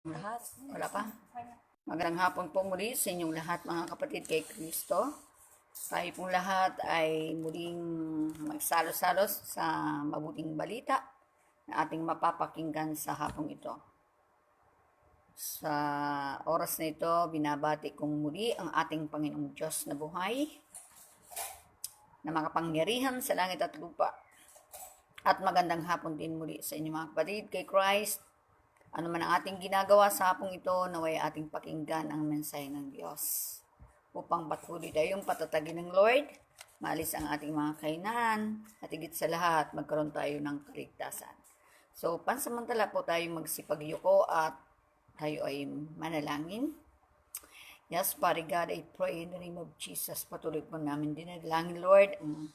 Lahat? Wala pa? Magandang hapon po muli sa inyong lahat mga kapatid kay Kristo. Tayo pong lahat ay muling magsalo-salo sa mabuting balita na ating mapapakinggan sa hapong ito. Sa oras na ito, binabati kong muli ang ating Panginoong Diyos na buhay, na makapangyarihan sa langit at lupa. At magandang hapon din muli sa inyong mga kapatid kay Christ. Ano man ang ating ginagawa sa hapong ito, naway ating pakinggan ang mensahe ng Diyos. Upang patuloy tayong patatagin ng Lord, maalis ang ating mga kahinaan, at higit sa lahat, magkaroon tayo ng kaligtasan. So, pansamantala po tayo magsipagyuko at tayo ay manalangin. Yes, Father God, I pray in the name of Jesus, patuloy po namin dinalangin, Lord, ang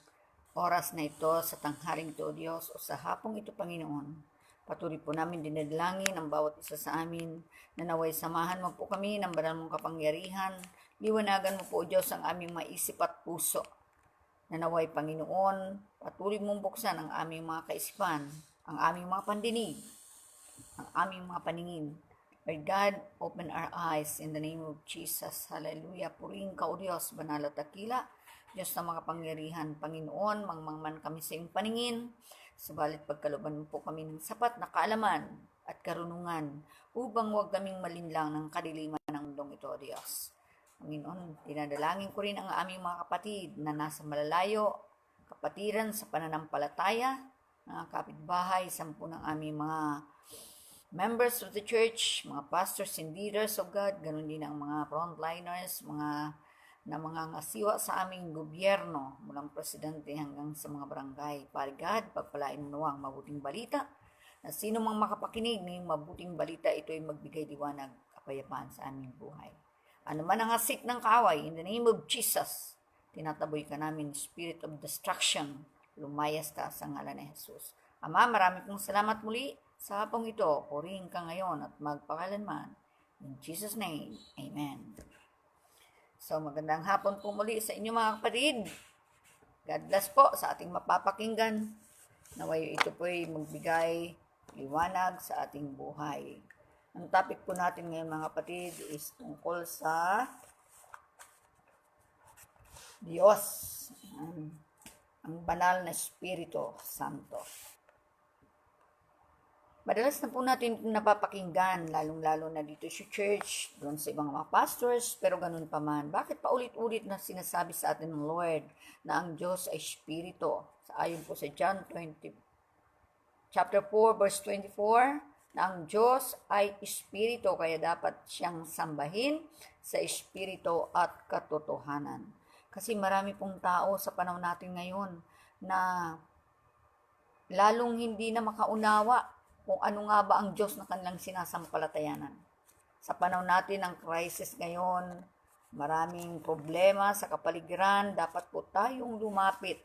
oras na ito, sa tanghaling ito, Diyos, o sa hapong ito, Panginoon. Patuloy po namin dinadalangin ang bawat isa sa amin, na naway samahan mo po kami ng banal mong kapangyarihan. Liwanagan mo po, Diyos, ang aming maisip at puso. Na naway, Panginoon, patuloy mong buksan ang aming mga kaisipan, ang aming mga pandinig, ang aming mga paningin. Lord God, open our eyes in the name of Jesus. Hallelujah. Purihin ka, O Diyos, banal at dakila. Diyos na makapangyarihan, Panginoon, mangmangman kami sa iyong paningin. Subalit pagkalooban mo po kami ng sapat na kaalaman at karunungan upang huwag kaming malinlang ng kadiliman ng mundong ito, Diyos. Panginoon, dinadalangin ko rin ang aming mga kapatid na nasa malalayo, kapatiran sa pananampalataya, mga kapitbahay, sampu ng aming mga members of the church, mga pastors and leaders of God, ganun din ang mga frontliners, na mga ngasiwa sa aming gobyerno, mulang presidente hanggang sa mga barangay. Pare God, pagpalain mo nawa ang mabuting balita, na sino mang makapakinig ng mabuting balita, ito ay magbigay liwanag, kapayapaan sa aming buhay. Ano man ang hasik ng kaaway, in the name of Jesus, tinataboy ka namin, spirit of destruction, lumayas ka sa ngalan ni Jesus. Ama, marami pong salamat muli sa hapong ito. Purihin ka ngayon at magpakalanman. In Jesus' name, Amen. So, magandang hapon po muli sa inyo mga kapatid. God bless po sa ating mapapakinggan. Naway ito po ay magbigay liwanag sa ating buhay. Ang topic po natin ngayon mga kapatid is tungkol sa Diyos, ang banal na Espiritu Santo. Madalas na po natin napapakinggan, lalong-lalo na dito sa church, doon sa ibang mga pastors, pero ganun pa man. Bakit pa ulit-ulit na sinasabi sa atin ng Lord na ang Diyos ay Espiritu? Ayon po sa John 20, chapter 4, verse 24, na ang Diyos ay Espiritu, kaya dapat siyang sambahin sa Espiritu at katotohanan. Kasi marami pong tao sa panahon natin ngayon na lalong hindi na makaunawa kung ano nga ba ang Diyos na kanilang sinasampalatayanan. Sa panahon natin ng crisis ngayon, maraming problema sa kapaligiran, dapat po tayong lumapit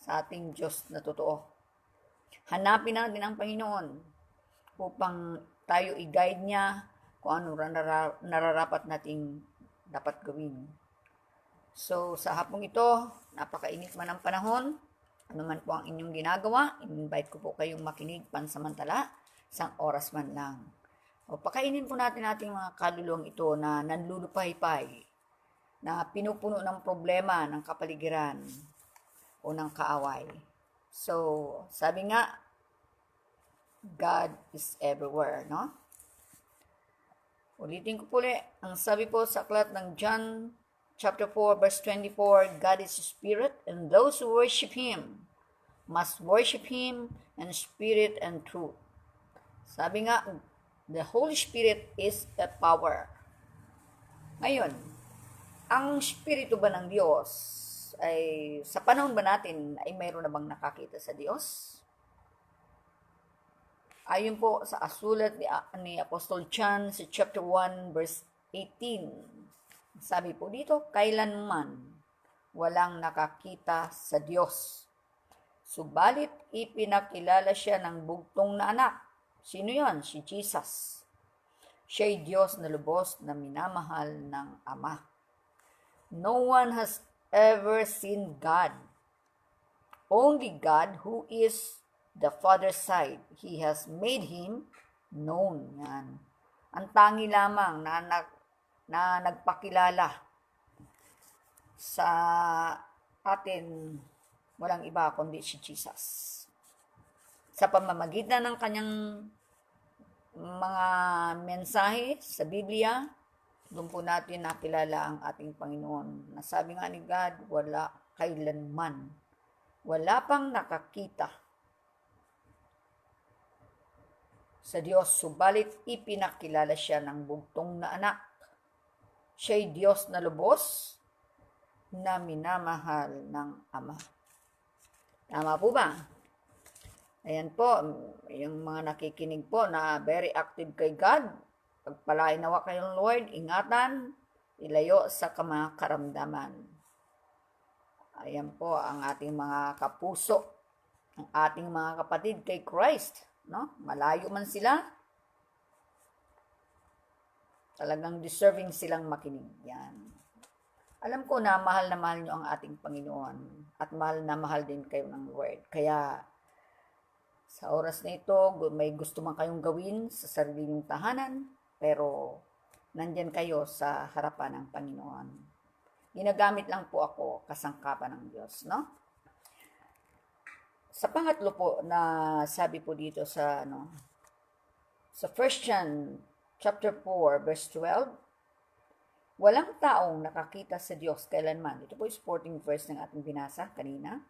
sa ating Diyos na totoo. Hanapin natin ang Panginoon upang tayo i-guide niya kung ano nararapat nating dapat gawin. So, sa hapong ito, napakainit man ang panahon, ano man po ang inyong ginagawa, invite ko po kayong makinig pansamantala, isang oras man lang. O pakainin po natin ating mga kaluluwang ito na nanlulupay-pay, na pinupuno ng problema ng kapaligiran o ng kaaway. So, sabi nga, God is everywhere, no? Ulitin ko po ulit, ang sabi po sa aklat ng John chapter 4, verse 24, God is Spirit, and those who worship Him must worship Him in spirit and truth. Sabi nga, the Holy Spirit is a power. Ngayon, ang Espiritu ba ng Diyos ay, sa panahon ba natin, ay mayroon na bang nakakita sa Diyos? Ayon po sa asulat ni Apostol John sa chapter 1, verse 18, sabi po dito, kailanman walang nakakita sa Diyos. Subalit ipinakilala siya ng bugtong na anak. Sino yon? Si Jesus. Siya'y Diyos na lubos na minamahal ng Ama. No one has ever seen God. Only God, who is the Father's side, He has made Him known. Yan. Ang tangi lamang na nagpakilala sa atin, walang iba kundi si Jesus. Sa pamamagitan ng kanyang mga mensahe sa Biblia, doon po natin nakilala ang ating Panginoon. Nasabi nga ni God, wala kailanman, wala pang nakakita sa Diyos, subalit ipinakilala siya ng bugtong na anak. Siya'y Diyos na lubos na minamahal ng Ama. Tama po ba? Ayan po, yung mga nakikinig po na very active kay God, pagpalain nawa kayong Lord, ingatan, ilayo sa mga karamdaman. Ayan po ang ating mga kapuso, ang ating mga kapatid kay Christ. No? Malayo man sila, talagang deserving silang makinig. Yan. Alam ko na mahal nyo ang ating Panginoon at mahal na mahal din kayo ng Lord. Kaya sa oras na ito, may gusto man kayong gawin sa sarili nyong tahanan, pero nandyan kayo sa harapan ng Panginoon. Ginagamit lang po ako kasangkapan ng Diyos, no? Sa pangatlo po na sabi po dito sa sa 1 John chapter 4 verse 12, walang taong nakakita sa Diyos kailanman. Ito po yung supporting verse ng ating binasa kanina.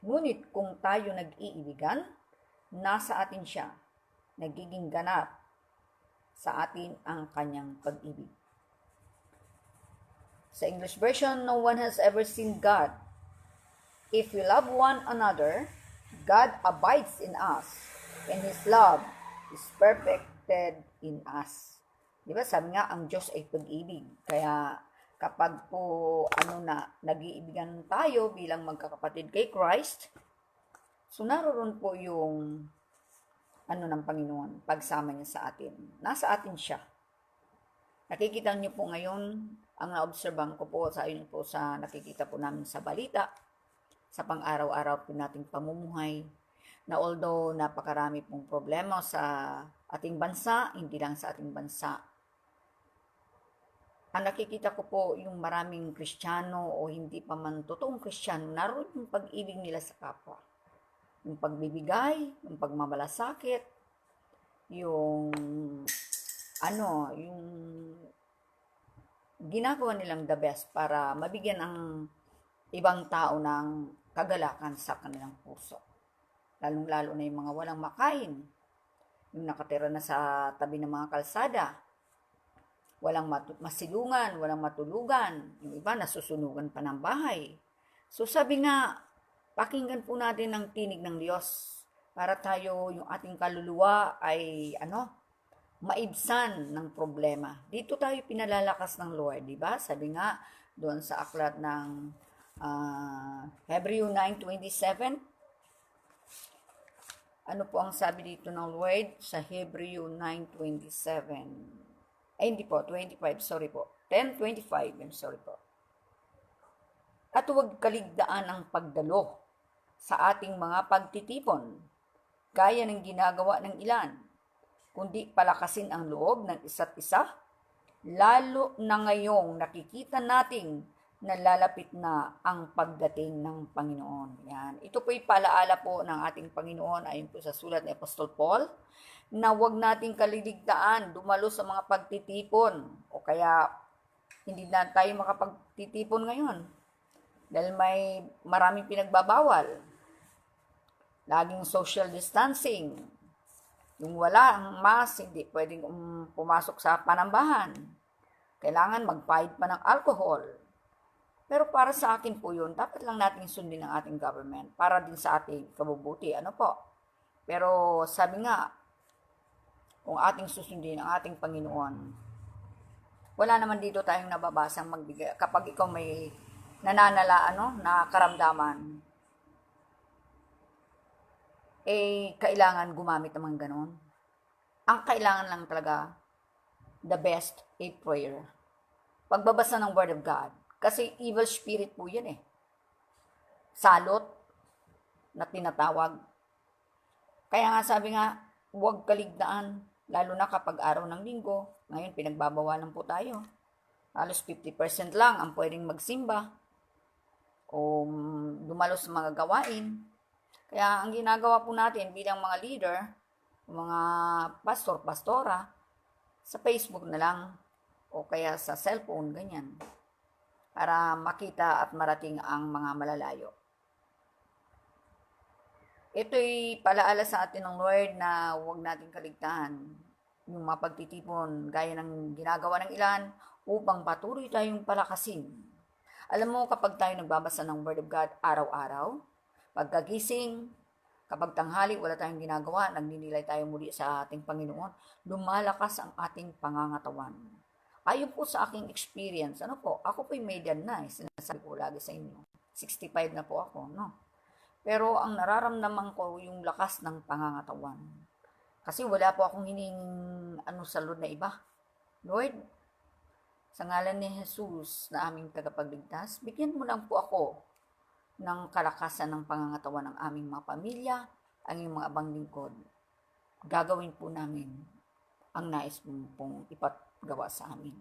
Ngunit kung tayo nag-iibigan, nasa atin siya, nagiging ganap sa atin ang kanyang pag-ibig. Sa English version, no one has ever seen God. If we love one another, God abides in us, and His love is perfected in us. Diba? Sabi nga, ang Diyos ay pag-ibig. Kaya kapag po nag-iibigan tayo bilang magkakapatid kay Christ, so naroon po yung ng Panginoon, pagsama niya sa atin. Nasa atin siya. Nakikita niyo po ngayon, ang naobserbahan ko po sa ayun po sa nakikita po namin sa balita, sa pang-araw-araw po nating pamumuhay, na although napakarami pong problema sa ating bansa, hindi lang sa ating bansa, ang nakikita ko po yung maraming Kristiyano o hindi pa man totoong Kristiyano, naroon yung pag-ibig nila sa kapwa. Yung pagbibigay, yung pagmamalasakit, yung yung ginagawa nilang the best para mabigyan ang ibang tao ng kagalakan sa kanilang puso. Lalong-lalo na yung mga walang makain, yung nakatira na sa tabi ng mga kalsada, walang masilungan, walang matulugan, yung iba nasusunugan pa ng bahay. So sabi nga, pakinggan po natin ang tinig ng Diyos para tayo, yung ating kaluluwa ay maibsan ng problema. Dito tayo pinalalakas ng Lord, di ba? Sabi nga doon sa aklat ng Hebrew 9:27. Ano po ang sabi dito ng Lord sa Hebrew 9:27? Ay, hindi po, 25, sorry po. 10:25, I'm sorry po. At huwag kaligdaan ang pagdalo sa ating mga pagtitipon, gaya ng ginagawa ng ilan, kundi palakasin ang loob ng isa't isa, lalo na ngayong nakikita nating nalalapit na ang pagdating ng Panginoon. Yan. Ito po'y palaala po ng ating Panginoon ayon po sa sulat ni Apostol Paul, na huwag nating kaliligtaan, dumalo sa mga pagtitipon, o kaya hindi na tayo makapagtitipon ngayon dahil may maraming pinagbabawal. Laging social distancing. Yung wala ang mask, hindi pwedeng pumasok sa panambahan. Kailangan magpahid pa ng alcohol. Pero para sa akin po yun, dapat lang natin sundin ang ating government para din sa ating kabubuti. Ano po? Pero sabi nga, kung ating susundin ang ating Panginoon, wala naman dito tayong nababasang magbigay. Kapag ikaw may na karamdaman, kailangan gumamit naman ganon. Ang kailangan lang talaga, the best, prayer. Pagbabasa ng Word of God. Kasi evil spirit po yan Salot na tinatawag. Kaya nga sabi nga, huwag kaligtaan Lalo na kapag araw ng linggo. Ngayon, pinagbabawalan po tayo. Halos 50% lang ang pwedeng magsimba o dumalo sa mga gawain. Kaya ang ginagawa po natin bilang mga leader, mga pastor, pastora, sa Facebook na lang o kaya sa cellphone, ganyan. Para makita at marating ang mga malalayo. Ito'y palaala sa atin ng Lord na huwag nating kaligtahan yung mga pagtitipon gaya ng ginagawa ng ilan upang patuloy tayong palakasin. Alam mo, kapag tayo nagbabasa ng Word of God araw-araw, pagkagising, kapag tanghali, wala tayong ginagawa, nagninilay tayo muli sa ating Panginoon, lumalakas ang ating pangangatawan. Ayon po sa aking experience, ako po'y may edad na, sinasabi ko lagi sa inyo. 65 na po ako, no? Pero ang nararamdaman ko yung lakas ng pangangatawan. Kasi wala po akong hiningin sa Lord na iba. Lord, sa ngalan ni Jesus na aming tagapagligtas, bigyan mo lang po ako ng kalakasan ng pangangatawan ng aming mga pamilya, ang iyong mga abang lingkod. Gagawin po namin ang nais pong ipagawa sa amin.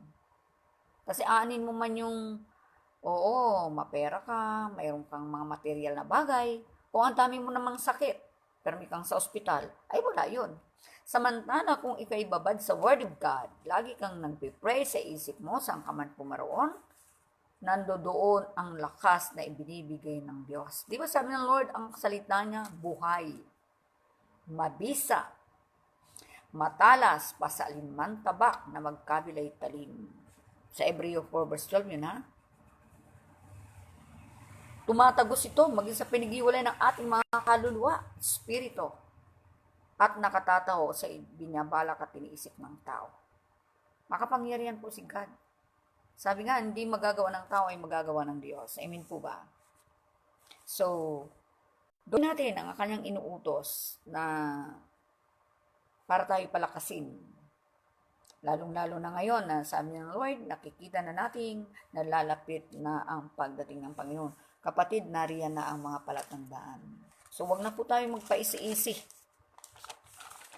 Kasi aanin mo man yung, mapera ka, mayroon kang mga material na bagay, kung ang dami mo namang sakit, pero may kang sa ospital, ay wala yun. Samantala kung ika'y babad sa Word of God, lagi kang nagpipray sa isip mo, saan ka man pumaroon, nandoon ang lakas na ibinibigay ng Diyos. Di ba sabi ng Lord, ang salita niya, buhay, mabisa, matalas, pasalinman tabak na magkabilay talim. Sa Hebreo 4 verse 12 yun ha. Tumatagos ito maging sa pinigiwalay ng ating mga kaluluwa, spirito, at nakatataho sa binabalak at iniisip ng tao. Makapangyarihan po si God. Sabi nga, hindi magagawa ng tao ay magagawa ng Diyos. Amen po ba? So, doon natin ang kanyang inuutos na para tayo palakasin. Lalong-lalo na ngayon na sabi ng Lord, nakikita na nating nalalapit na ang pagdating ng Panginoon. Kapatid, nariyan na ang mga palatandaan. So, wag na po tayo magpaisi-isi.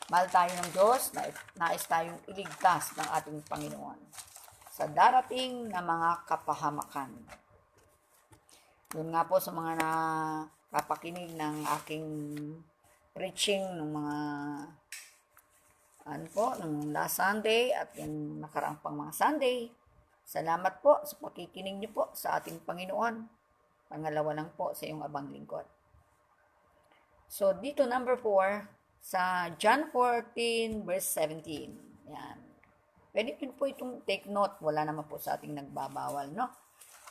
Mahal tayo ng Diyos, nais tayong iligtas ng ating Panginoon sa darating na mga kapahamakan. Yun nga po sa mga nakapakinig ng aking preaching ng mga nung last Sunday at yung nakaraang pang mga Sunday. Salamat po sa pakikinig niyo po sa ating Panginoon. Pangalawa lang po sa iyong abang lingkod. So, dito number 4, sa John 14 verse 17. Yan. Pwede po itong take note. Wala naman po sa ating nagbabawal, no?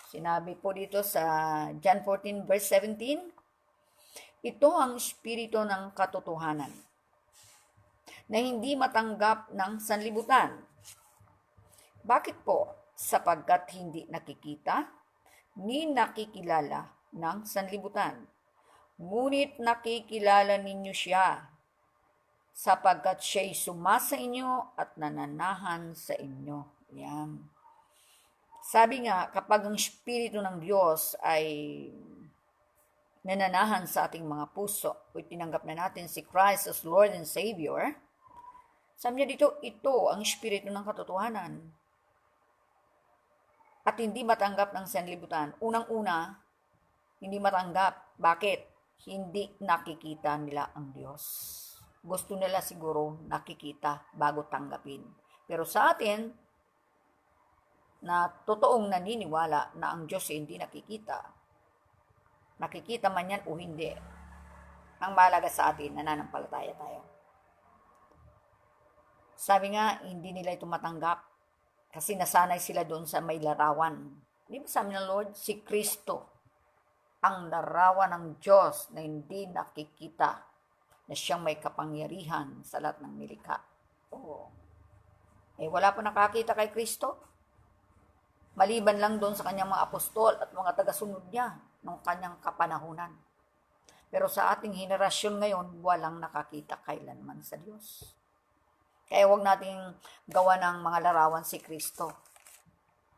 Sinabi po dito sa John 14 verse 17, ito ang espiritu ng katotohanan na hindi matanggap ng sanlibutan. Bakit po? Sapagkat hindi nakikita ni nakikilala ng sanlibutan. Ngunit nakikilala ninyo siya sapagkat siya'y sumasa inyo at nananahan sa inyo. Yan. Sabi nga, kapag ang Espiritu ng Diyos ay nananahan sa ating mga puso, o tinanggap na natin si Christ as Lord and Savior, sabi niya dito, ito ang Espiritu ng katotohanan. At hindi matanggap ng sanlibutan. Unang-una, hindi matanggap. Bakit? Hindi nakikita nila ang Diyos. Gusto nila siguro nakikita bago tanggapin. Pero sa atin, na totoong naniniwala na ang Diyos ay hindi nakikita, nakikita man yan o hindi, ang mahalaga sa atin, nananampalataya tayo. Sabi nga, hindi nila ito matanggap kasi nasanay sila doon sa may larawan. Di ba sabi ng Lord, si Kristo, ang larawan ng Diyos na hindi nakikita, na siyang may kapangyarihan sa lahat ng nilikha. Wala pa nakakita kay Kristo. Maliban lang doon sa kanyang mga apostol at mga tagasunod niya ng kanyang kapanahunan. Pero sa ating henerasyon ngayon, walang nakakita kailanman sa Diyos. Kaya huwag nating gawa ng mga larawan si Kristo.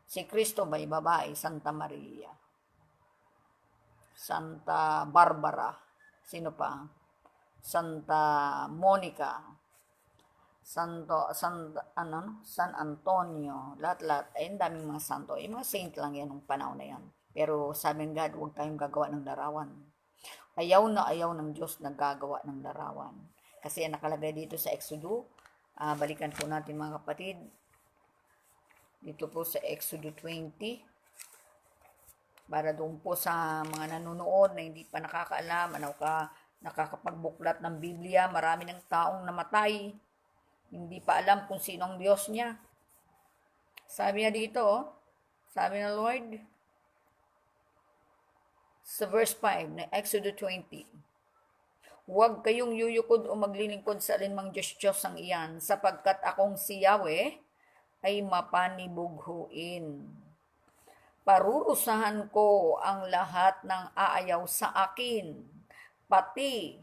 Si Kristo may babae, Santa Maria, Santa Barbara, sino pa? Santa Monica, San Antonio, lahat-lahat, ay ang daming mga santo. Yung mga saint lang yan nung panahon na yan. Pero sabi ng God, huwag tayong gagawa ng larawan. Ayaw na ayaw ng Diyos na gagawa ng larawan. Kasi nakalagay dito sa Exodus, balikan po natin mga kapatid, dito po sa Exodus 20, para doon po sa mga nanonood na hindi pa nakakaalam, nakakapagbuklat ng Biblia, marami ng taong namatay, hindi pa alam kung sino ang Diyos niya. Sabi niya dito, sabi ng Lord, sa verse 5 na Exodus 20, huwag kayong yuyukod o maglilingkod sa alinmang Diyos ang iyan, sapagkat akong si Yahweh ay mapanibughuin. Parurusahan ko ang lahat ng aayaw sa akin, pati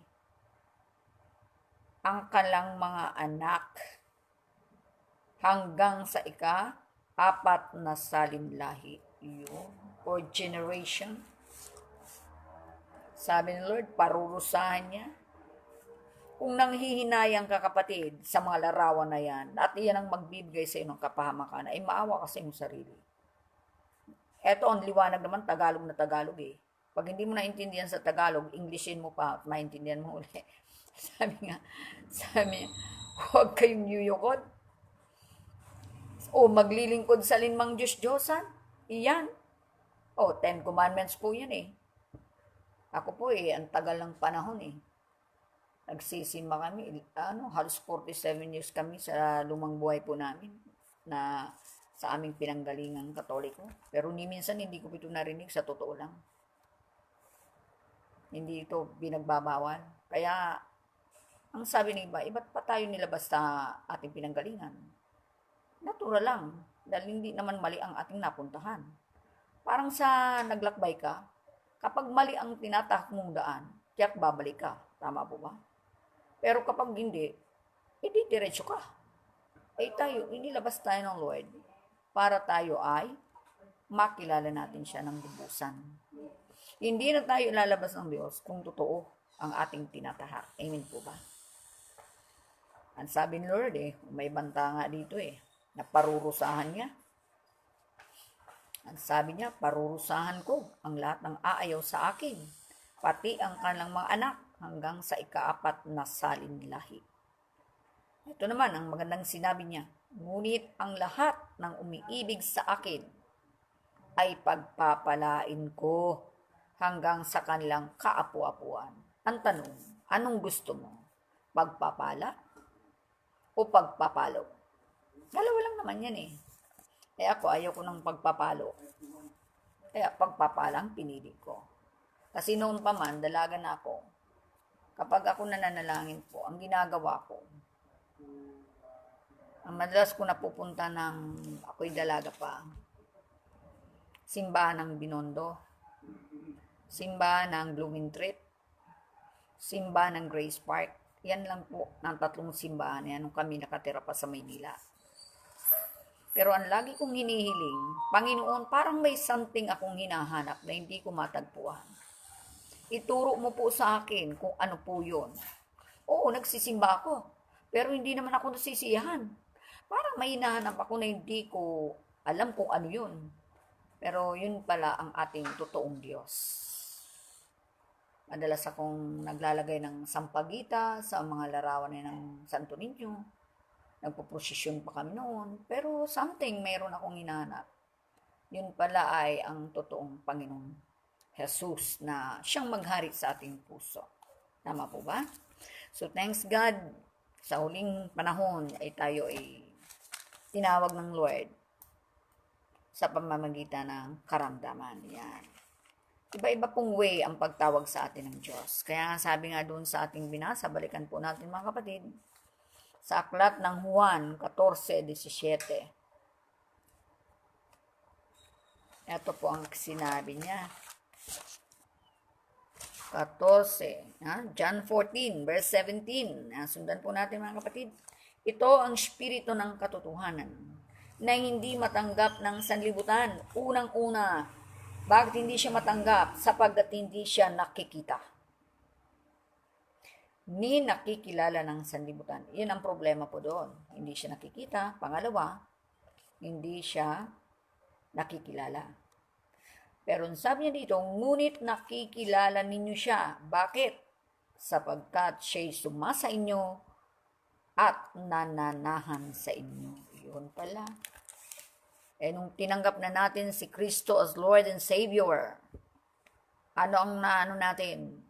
ang kalang mga anak, hanggang sa ika-4 na salinlahi. Yun, or generation. Sabi ni Lord, parurusahan niya. Kung nanghihinayang ka kapatid sa mga larawan na yan, at iyan ang magbibigay sa iyo ng kapahamakan, ay maawa ka sa iyong sarili. Eto ang liwanag naman, Tagalog na Tagalog eh. Pag hindi mo naintindihan sa Tagalog, Englishin mo pa at maintindihan mo ulit. Sabi niya, huwag kayong yuyukod o maglilingkod sa alinmang Diyos-Diyosan. Iyan. 10 commandments po yan eh. Ako po ang tagal ng panahon eh. Nagsisimba kami, halos 47 years kami sa lumang buhay po namin na sa aming pinanggalingang Katoliko. Pero ni minsan hindi ko ito narinig, sa totoo lang. Hindi ito binagbabawal. Kaya, ang sabi ng iba, iba't pa tayo nilabas sa ating pinanggalingan? Natural lang, dahil hindi naman mali ang ating napuntahan. Parang sa naglakbay ka, kapag mali ang tinatahak mong daan, tiyak babalik ka. Tama po ba? Pero kapag hindi, edi diretso ka. Ay tayo, inilabas tayo ng Lord para tayo ay makilala natin siya ng lubusan. Hindi na tayo ilalabas ng Diyos kung totoo ang ating tinatahak. Amen po ba? Ang sabi ni Lord may banta nga dito na parurusahan niya. Ang sabi niya, parurusahan ko ang lahat ng aayaw sa akin, pati ang kanilang mga anak, hanggang sa ika-4 na salinlahi. Ito naman ang magandang sinabi niya, ngunit ang lahat ng umiibig sa akin ay pagpapalain ko hanggang sa kanilang kaapu-apuan. Ang tanong, anong gusto mo? Pagpapala o pagpapalo? Dalawa lang naman yan ako, ayaw ko ng pagpapalo. Kaya pagpapalang pinili ko. Kasi noon pa man, dalaga na ako. Kapag ako nananalangin po, ang ginagawa ko, ang madalas ko napupunta ako'y dalaga pa, simbahan ng Binondo, simbahan ng Blooming Treat, simbahan ng Grace Park. Yan lang po ng 3 simbahan yan nung kami nakatira pa sa Maynila. Pero ang lagi kong hinihiling, Panginoon, parang may something akong hinahanap na hindi ko matagpuan. Ituro mo po sa akin kung ano po yun. Oo, nagsisimba ako. Pero hindi naman ako nasisiyahan. Parang may hinahanap ako na hindi ko alam kung ano yun. Pero yun pala ang ating totoong Diyos. Madalas akong naglalagay ng sampagita sa mga larawan ng Santo Niño. Nagpo-prosesyon pa kami noon. Pero something mayroon akong hinahanap. Yun pala ay ang totoong Panginoong Jesus na siyang maghari sa ating puso. Tama po ba? So thanks God, sa huling panahon ay tayo ay tinawag ng Lord sa pamamagitan ng karamdaman. Yan. Iba-iba pong way ang pagtawag sa atin ng Diyos. Kaya sabi nga doon sa ating binasa, balikan po natin mga kapatid, sa aklat ng Juan 14:17. Ito po ang sinabi niya. 14, John 14, verse 17. Sundan po natin mga kapatid. Ito ang espiritu ng katotohanan na hindi matanggap ng sanlibutan. Unang-una, bakit hindi siya matanggap? Sapagkat hindi siya nakikita. ni nakikilala ng sanlibutan. Yun ang problema po doon. Hindi siya nakikita. Pangalawa, hindi siya nakikilala. Pero sabi niya dito, ngunit nakikilala ninyo siya. Bakit? Sapagkat siya'y sumasa inyo at nananahan sa inyo. Yun pala. Nung tinanggap na natin si Kristo as Lord and Savior, ano ang naano natin?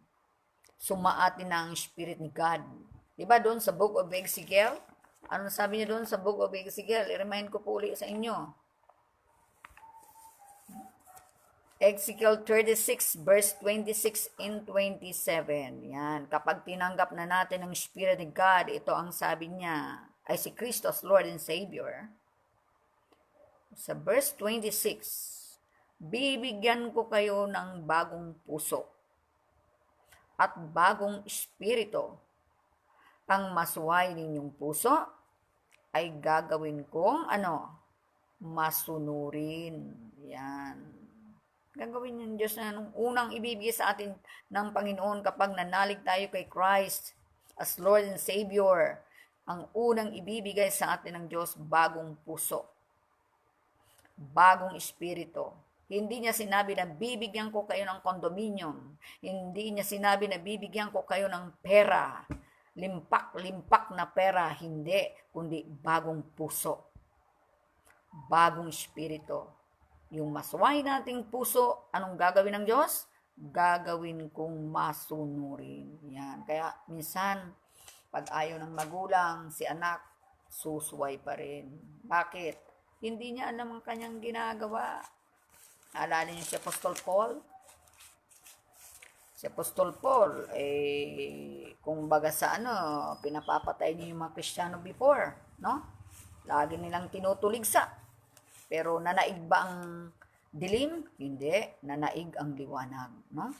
Sumaatin na ang Spirit ni God. Diba doon sa Book of Ezekiel? Ano sabi niya doon sa Book of Ezekiel? I-remind ko po ulit sa inyo. Ezekiel 36 verse 26 and 27. Yan. Kapag tinanggap na natin ang Spirit ni God, ito ang sabi niya, ay si Kristo as Lord and Savior. Sa verse 26, bibigyan ko kayo ng bagong puso at bagong espiritu. Ang masuway ninyong puso ay gagawin kong masunurin. Yan. Gagawin yung Diyos na nung unang ibibigay sa atin ng Panginoon kapag nanalig tayo kay Christ as Lord and Savior. Ang unang ibibigay sa atin ng Diyos, bagong puso, bagong espiritu. Hindi niya sinabi na bibigyan ko kayo ng condominium. Hindi niya sinabi na bibigyan ko kayo ng pera. Limpak na pera. Hindi, kundi bagong puso, bagong espiritu. Yung masuway nating puso, anong gagawin ng Diyos? Gagawin kong masunurin. Yan. Kaya minsan, pag ayaw ng magulang, si anak, susuway pa rin. Bakit? Hindi niya alam ang kanyang ginagawa. Alala niyo si Apostol Paul? Si Apostol Paul, kung baga sa pinapapatay niya yung mga Kristiyano before, no? Lagi nilang tinutuligsa. Pero nanaig ba ang dilim? Hindi. Nanaig ang liwanag. No?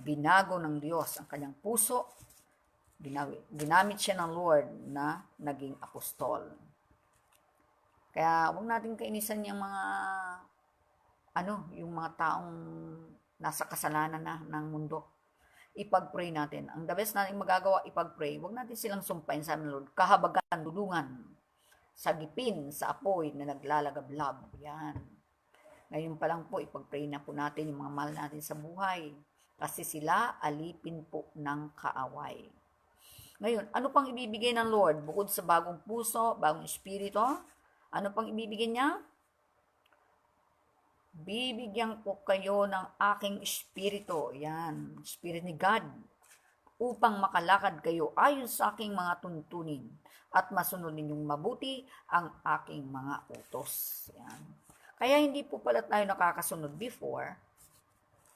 Binago ng Diyos ang kanyang puso. Ginamit siya ng Lord na naging apostol. Kaya huwag natin kainisan yung mga yung mga taong nasa kasalanan na ng mundo. Ipag-pray natin. Ang the best natin magagawa, ipag-pray. Huwag natin silang sumpain sa amin, Lord. Kahabagan, dulungan. Sagipin sa apoy na naglalagablab. Yan. Ngayon pa lang po, ipag-pray na po natin yung mga mahal natin sa buhay. Kasi sila alipin po ng kaaway. Ngayon, ano pang ibibigay ng Lord? Bukod sa bagong puso, bagong espiritu, ano pang ibibigay niya? Bibigyan ko kayo ng aking espiritu. Yan. Spirit ni God. Upang makalakad kayo ayon sa aking mga tuntunin at masunod ninyong mabuti ang aking mga utos. Yan. Kaya hindi po pala tayo nakakasunod before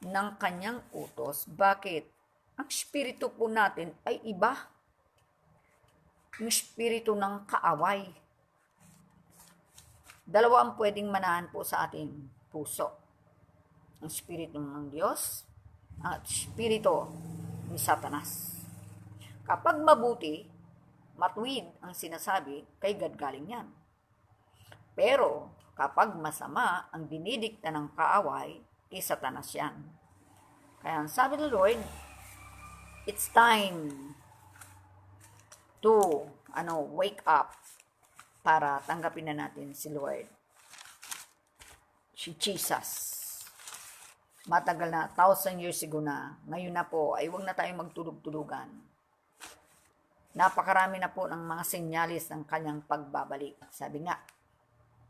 ng kanyang utos. Bakit? Ang espiritu po natin ay iba. Yung espiritu ng kaaway. Dalawa ang pwedeng manahan po sa ating puso. Ang espiritu ng Diyos at espiritu ni Satanas. Kapag mabuti, matuwid ang sinasabi, kay God galing yan. Pero, kapag masama ang dinidikta ng kaaway, kay Satanas yan. Kaya sabi ng Lord, it's time to wake up para tanggapin na natin si Lord. Si Jesus. Matagal na, 1,000 years ago na. Ngayon na po, ay huwag na tayong magtulog-tulugan. Napakarami na po ng mga senyalis ng kanyang pagbabalik. Sabi nga,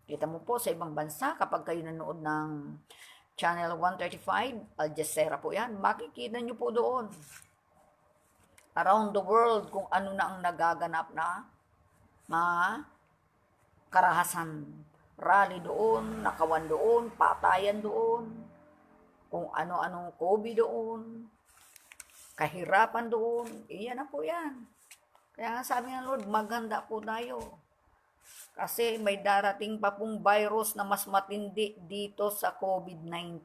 kita mo po sa ibang bansa, kapag kayo nanood ng Channel 135, Al Jazeera po yan, makikita nyo po doon. Around the world, kung ano na ang nagaganap na mga karahasan. Rally doon, nakawan doon, patayan doon, kung ano-anong COVID doon, kahirapan doon, iyan na po yan. Kaya nga sabi ng Lord, maghanda po tayo. Kasi may darating pa pong virus na mas matindi dito sa COVID-19.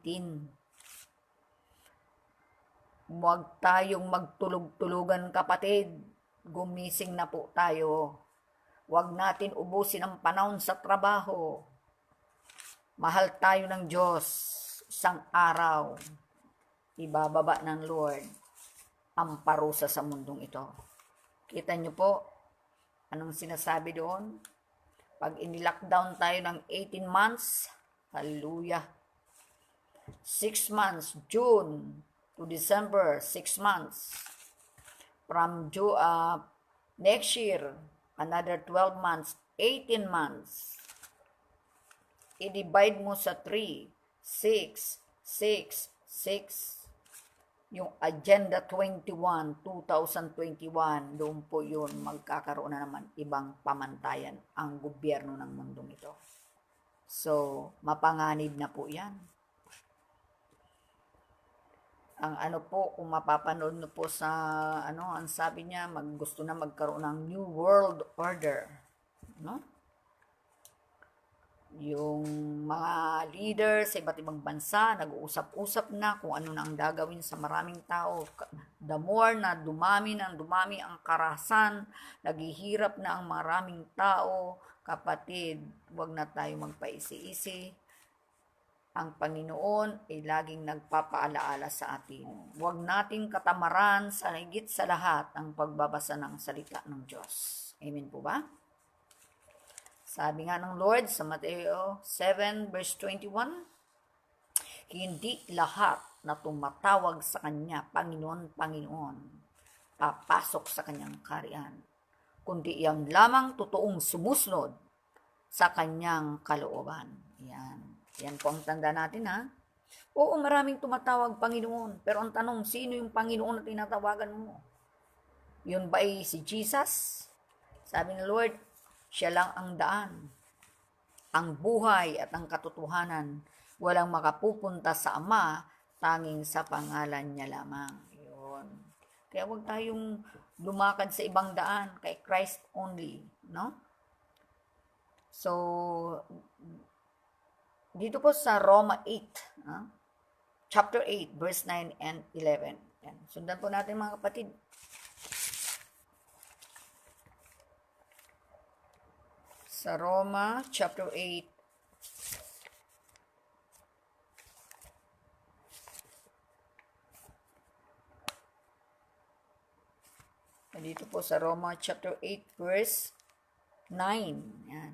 Huwag tayong magtulog-tulugan, kapatid. Gumising na po tayo. Huwag natin ubusin ang panahon sa trabaho. Mahal tayo ng Diyos. Isang araw, ibababa ng Lord ang parusa sa mundong ito. Kita nyo po, anong sinasabi doon? Pag in-lockdown tayo ng 18 months, hallelujah. 6 months, June to December, 6 months. From next year, another 12 months, 18 months. I-divide mo sa 3, 6, 6, 6. Yung Agenda 21, 2021, doon po yun, magkakaroon na naman ibang pamantayan ang gobyerno ng mundong ito. So, mapanganib na po yan. Ang ano po, kung mapapanood nyo po sa, ang sabi niya, gusto na magkaroon ng New World Order. No? Yung mga leader sa iba't ibang bansa, nag-uusap-usap na kung ano na ang gagawin sa maraming tao. The more na dumami ang karahasan, naghihirap na ang maraming tao, kapatid, huwag na tayo magpaisi-isi. Ang Panginoon ay laging nagpapaalaala sa atin. Huwag nating katamaran sa higit sa lahat ang pagbabasa ng salita ng Diyos. Amen po ba? Sabi nga ng Lord sa Mateo 7 verse 21, hindi lahat na tumatawag sa Kanya, Panginoon, Panginoon, papasok sa Kanyang kaharian, kundi iyan lamang totoong sumusunod sa Kanyang kalooban. Yan po ang tanda natin, ha? Oo, maraming tumatawag Panginoon, pero ang tanong, sino yung Panginoon na tinatawagan mo? Yun ba ay si Jesus? Sabi ng Lord, siya lang ang daan, ang buhay at ang katotohanan. Walang makapupunta sa Ama, tanging sa pangalan niya lamang. Yun. Kaya huwag tayong lumakad sa ibang daan, kay Christ only, no? So, dito po sa Roma 8, chapter 8, verse 9 and 11. Yan. Sundan po natin mga kapatid. Sa Roma, chapter 8, dito po sa Roma, chapter 8, verse 9. Yan.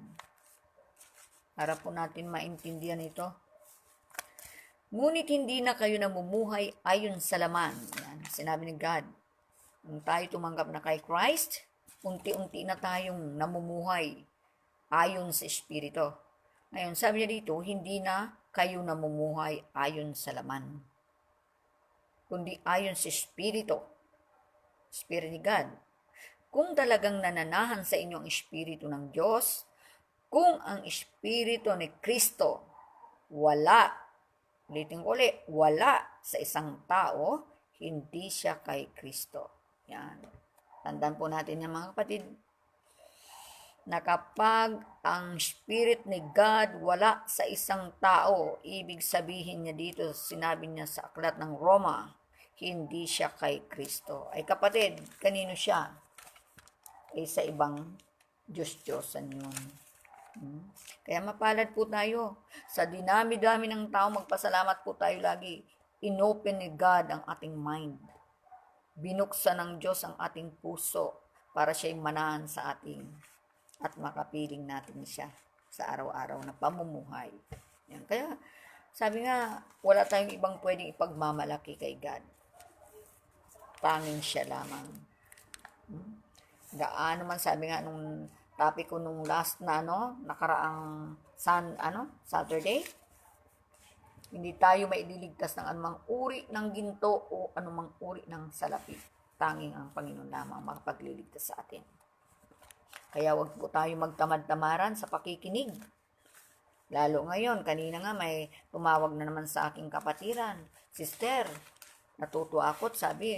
Para po natin maintindihan ito. Ngunit hindi na kayo namumuhay ayon sa laman. Yan. Sinabi ni God, kung tayo tumanggap na kay Christ, unti-unti na tayong namumuhay ayon sa Espiritu. Ngayon, sabi niya dito, hindi na kayo namumuhay ayon sa laman, kundi ayon sa Espiritu. Espiritu ni God. Kung talagang nananahan sa inyo ang Espiritu ng Diyos, kung ang Espiritu ni Kristo wala, ulitin ko ulit, wala sa isang tao, hindi siya kay Kristo. Yan. Tandaan po natin yan mga kapatid, na kapag ang Spirit ni God wala sa isang tao, ibig sabihin niya dito, sinabi niya sa aklat ng Roma, hindi siya kay Kristo. Ay kapatid, kanino siya? Ay sa ibang Diyos-Diyosan yun. Kaya mapalad po tayo. Sa dinami-dami ng tao, magpasalamat po tayo lagi. Inopen ni God ang ating mind. Binuksan ng Diyos ang ating puso para siya'y manahan sa ating at makapiling natin siya sa araw-araw na pamumuhay. Yan. Kaya sabi nga, wala tayong ibang pwedeng ipagmamalaki kay God. Tanging siya lamang. Gaano man sabi nga nung topic ko nung last na nakaraang Saturday, hindi tayo maidiligtas ng anumang uri ng ginto o anumang uri ng salapi. Tanging ang Panginoon lamang makapagliligtas sa atin. Kaya wag po tayo magtamad-tamaran sa pakikinig. Lalo ngayon, kanina nga may tumawag na naman sa aking kapatiran. Sister, natutuwa ako at sabi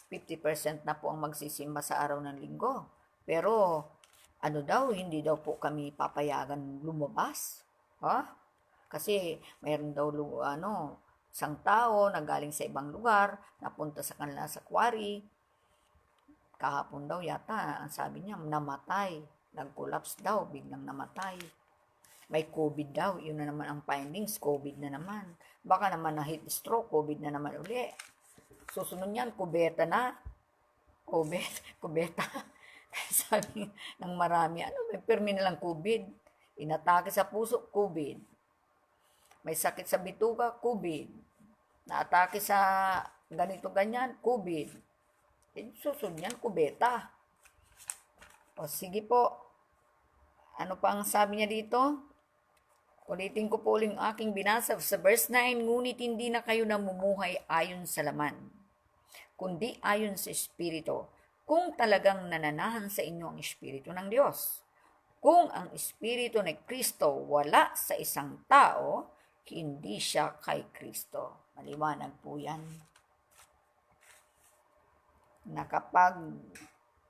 50% na po ang magsisimba sa araw ng linggo. Pero hindi daw po kami papayagan lumabas. Kasi mayroon daw isang tao na galing sa ibang lugar, napunta sa kanila sa quarry. Kahapon daw yata, ang sabi niya, namatay. Nag-collapse daw, biglang namatay. May COVID daw, yun na naman ang findings, COVID na naman. Baka naman na heat stroke, COVID na naman uli. Susunod niyan, kubeta na. kubeta. Sabi ng marami, may permi na lang COVID. Inatake sa puso, COVID. May sakit sa bituka, COVID. Naatake sa ganito ganyan, COVID. Susunod yan, kubeta. O sige po, ano pa ang sabi niya dito? Ulitin ko po uling aking binasa sa verse 9, ngunit hindi na kayo namumuhay ayon sa laman, kundi ayon sa Espiritu, kung talagang nananahan sa inyo ang Espiritu ng Diyos. Kung ang Espiritu ng Kristo wala sa isang tao, hindi siya kay Kristo. Maliwanag po yan. Na kapag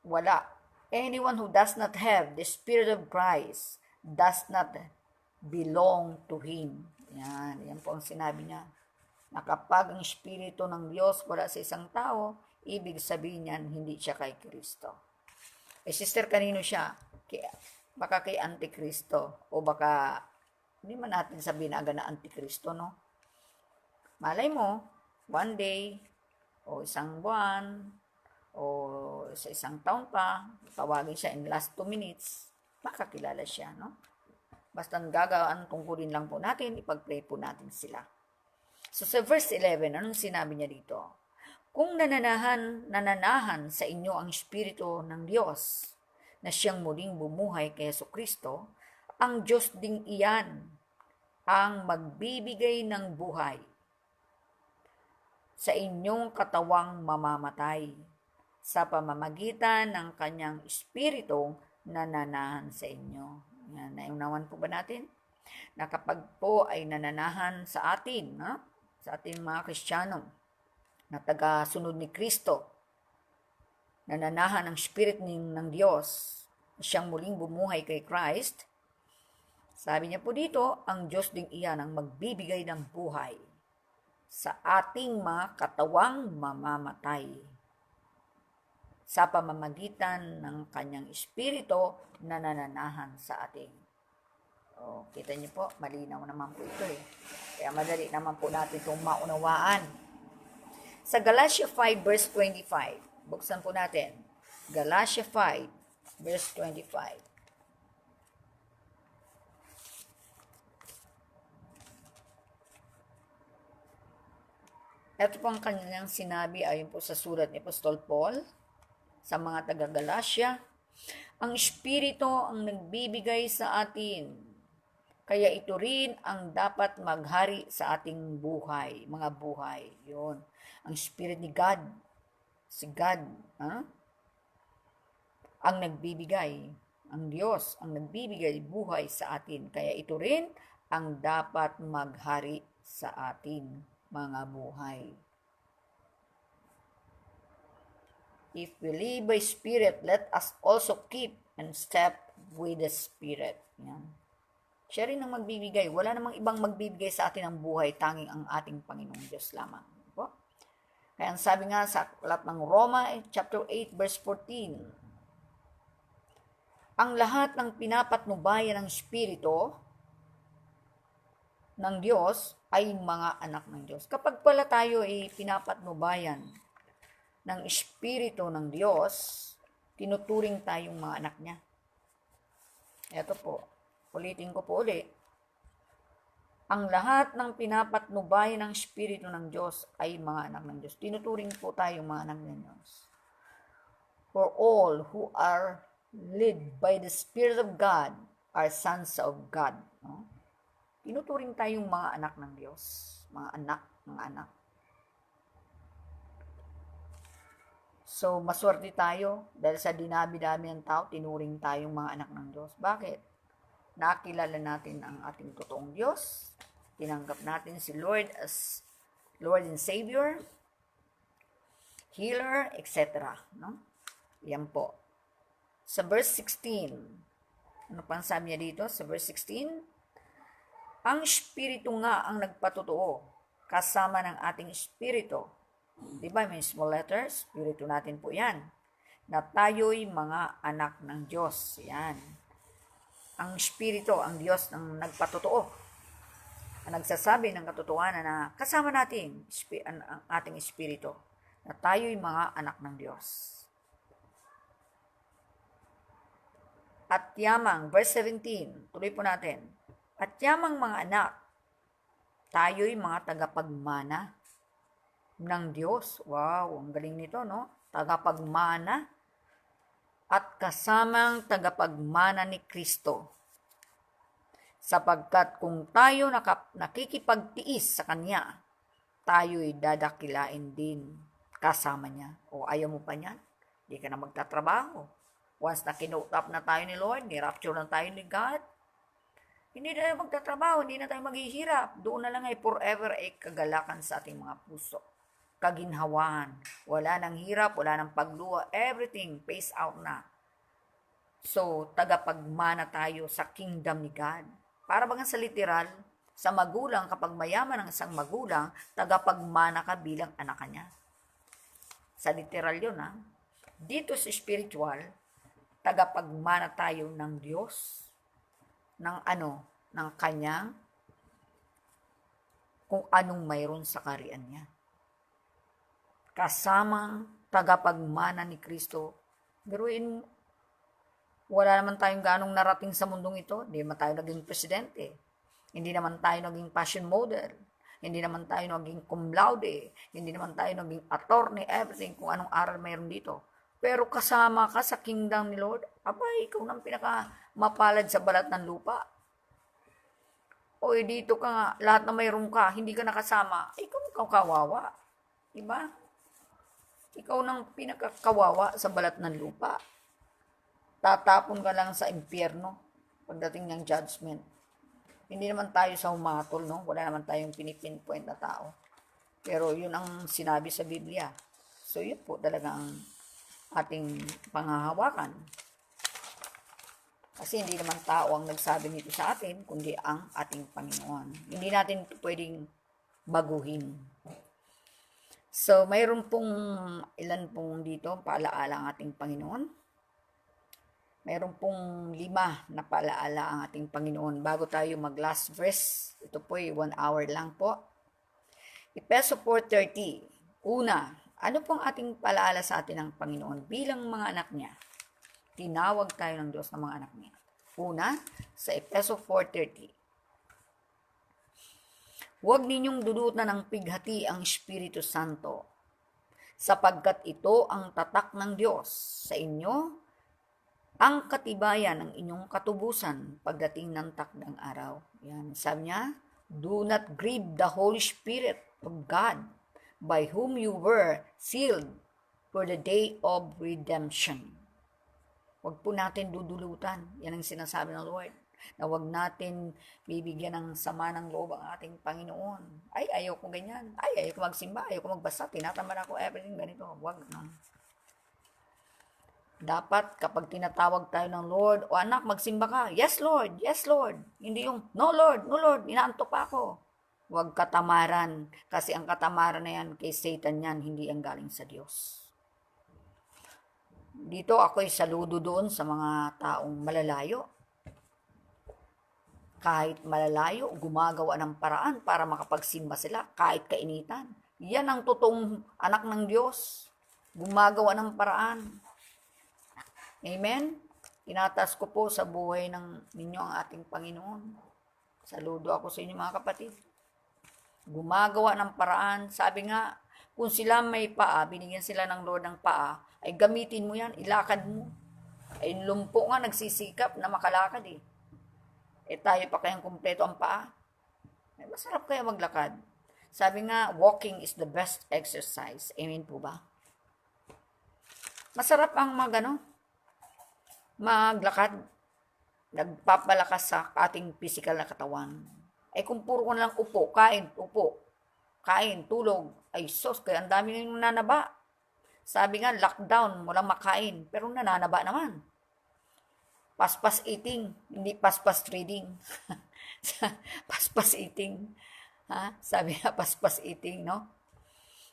wala, anyone who does not have the Spirit of Christ does not belong to Him. Yan po ang sinabi niya. Na kapag ang Espiritu ng Diyos wala sa isang tao, ibig sabihin niyan, hindi siya kay Kristo. Sister, kanino siya? Baka kay Antikristo, o baka, hindi man natin sabihin agad na Antikristo, no? Malay mo, one day, o isang buwan, o sa isang taon pa, tawagin siya in last 2 minutes, makakilala siya, no? Basta gagawin tungkulin lang po natin, ipag-pray po natin sila. So sa verse 11, anong sinabi niya dito? Kung nananahan sa inyo ang Espiritu ng Diyos, na siyang muling bumuhay kay Jesucristo, ang Diyos ding iyan ang magbibigay ng buhay sa inyong katawang mamamatay sa pamamagitan ng kanyang Espiritu na nananahan sa inyo. Yan, naunawan po ba natin? Na kapag po ay nananahan sa atin, sa ating mga Kristiyano, na taga-sunod ni Kristo, nananahan ang Spirit ng Diyos, siyang muling bumuhay kay Christ, sabi niya po dito, ang Diyos ding iyan ang magbibigay ng buhay sa ating mga katawang mamamatay sa pamamagitan ng kanyang Espiritu na nananahan sa atin. O, kita niyo po, malinaw naman po ito Kaya madali naman po natin itong maunawaan. Sa Galatia 5 verse 25, buksan po natin. Galatia 5 verse 25. Ito po ang kanyang sinabi ayon po sa sulat ni Apostol Paul sa mga taga-Galatia. Ang Espiritu ang nagbibigay sa atin, kaya ito rin ang dapat maghari sa ating buhay, mga buhay. Yun. Ang Spirit ni God, si God, ang nagbibigay, ang Diyos ang nagbibigay buhay sa atin, kaya ito rin ang dapat maghari sa ating mga buhay. If we live by Spirit, let us also keep and step with the Spirit. Yan. Siya rin ang magbibigay. Wala namang ibang magbibigay sa atin ng buhay, tanging ang ating Panginoong Diyos lamang. Kaya ang sabi nga sa aklat ng Roma, chapter 8, verse 14, ang lahat ng pinapatnubayan ng Espiritu ng Diyos ay mga anak ng Diyos. Kapag pala tayo ay pinapatnubayan ng Espiritu ng Diyos, tinuturing tayong mga anak niya. Ito po, ulitin ko po ulit. Ang lahat ng pinapatnubayan ng Espiritu ng Diyos ay mga anak ng Diyos. Tinuturing po tayong mga anak ng Diyos. For all who are led by the Spirit of God are sons of God. No? Tinuturing tayong mga anak ng Diyos. Mga anak. So, maswerte tayo dahil sa dinami-dami ng tao, tinuring tayong mga anak ng Diyos. Bakit? Nakilala natin ang ating totoong Diyos. Tinanggap natin si Lord as Lord and Savior, Healer, etc. No? Yan po. Sa verse 16, ano pang sabi niya dito? Sa verse 16, ang Espiritu nga ang nagpatotoo kasama ng ating Espiritu. Diba, may small letters? Espiritu natin po yan. Na tayo'y mga anak ng Diyos. Yan. Ang Espiritu, ang Diyos ang nagpatotoo. Ang nagsasabi ng katotohanan na kasama natin ang ating Espiritu. Na tayo'y mga anak ng Diyos. At yamang, verse 17, tuloy po natin. At yamang mga anak, tayo'y mga tagapagmana ng Diyos. Wow, ang galing nito, no? Tagapagmana at kasamang tagapagmana ni Kristo. Sapagkat kung tayo nakikipagtiis sa Kanya, tayo'y dadakilain din kasama niya. O ayaw mo pa niyan? Hindi ka na magtatrabaho. Once na kinote up na tayo ni Lord, ni-rapture na tayo ni God, hindi na tayo magtatrabaho, hindi na tayo maghihirap. Doon na lang ay forever ay kagalakan sa ating mga puso. Kaginhawahan. Wala nang hirap, wala nang pagluha. Everything pays out na. So, tagapagmana tayo sa kingdom ni God. Para bagang sa literal, sa magulang, kapag mayaman ang isang magulang, tagapagmana ka bilang anak niya. Sa literal yun, ha? Dito sa spiritual, tagapagmana tayo ng Diyos, ng kanyang, kung anong mayroon sa kaharian niya. Kasamang tagapagmana ni Kristo. Biruin, wala naman tayong ganong narating sa mundong ito. Hindi naman tayo naging presidente. Hindi naman tayo naging passion model. Hindi naman tayo naging cum laude. Hindi naman tayo naging attorney, everything, kung anong aral mayroon dito. Pero kasama ka sa kingdom ni Lord, abay, ikaw nang pinakamapalad sa balat ng lupa. O dito ka nga, lahat na mayroon ka, hindi ka nakasama, ikaw kawawa. Diba? Ikaw nang pinakakawawa sa balat ng lupa. Tatapon ka lang sa impyerno pagdating ng judgment. Hindi naman tayo sa humatol, no? Wala naman tayong pinipinpoint na tao. Pero yun ang sinabi sa Biblia. So yun po talaga ang ating panghahawakan. Kasi hindi naman tao ang nagsabi nito sa atin, kundi ang ating Panginoon. Hindi natin ito pwedeng baguhin. So, mayroon pong ilan pong dito paalaala ang ating Panginoon. Mayroon pong 5 na paalaala ang ating Panginoon. Bago tayo mag-last verse, ito po ay 1 hour lang po. Efeso 4:30. Una, ano pong ating paalaala sa atin ng Panginoon bilang mga anak niya? Tinawag tayo ng Diyos ng mga anak niya. Una, sa Efeso 4:30. Huwag ninyong dulutan ng pighati ang Espiritu Santo, sapagkat ito ang tatak ng Diyos sa inyo, ang katibayan ng inyong katubusan pagdating ng takdang araw. Yan, sabi niya, do not grieve the Holy Spirit of God, by whom you were sealed for the day of redemption. Huwag po natin dudulutan. Yan ang sinasabi ng Lord. Na huwag natin bibigyan ng sama ng loob ang ating Panginoon. Ay, ayaw ko ganyan. Ay, ayaw ko magsimba. Ayaw ko magbasa. Tinatamad ako everything ganito. Huwag na. Dapat kapag tinatawag tayo ng Lord, o anak, magsimba ka. Yes, Lord. Yes, Lord. Hindi yung, no, Lord. No, Lord. Inaantok pa ako. Huwag katamaran. Kasi ang katamaran na yan, kay Satan yan, hindi ang galing sa Diyos. Dito ako'y saludo doon sa mga taong malalayo. Kahit malalayo, gumagawa ng paraan para makapagsimba sila, kahit kainitan. Yan ang totoong anak ng Diyos. Gumagawa ng paraan. Amen? Tinatas ko po sa buhay ninyo ang ating Panginoon. Saludo ako sa inyo mga kapatid. Gumagawa ng paraan. Sabi nga, kung sila may paa, binigyan sila ng Lord ng paa, ay gamitin mo yan, ilakad mo. Ay lumpo nga, nagsisikap na makalakad eh. Tayo pa kayang kumpleto ang paa. Ay, masarap kaya maglakad. Sabi nga, walking is the best exercise. Amen po ba? Masarap ang maglakad. Nagpapalakas sa ating physical na katawan. Ay kung puro ko na lang upo, kain, tulog, ay sos, kaya ang dami na yung nanaba. Sabi nga, lockdown, walang makain, pero nananaba naman. Paspas eating, hindi paspas trading. Paspas eating. Ha? Sabi nga, paspas eating, no?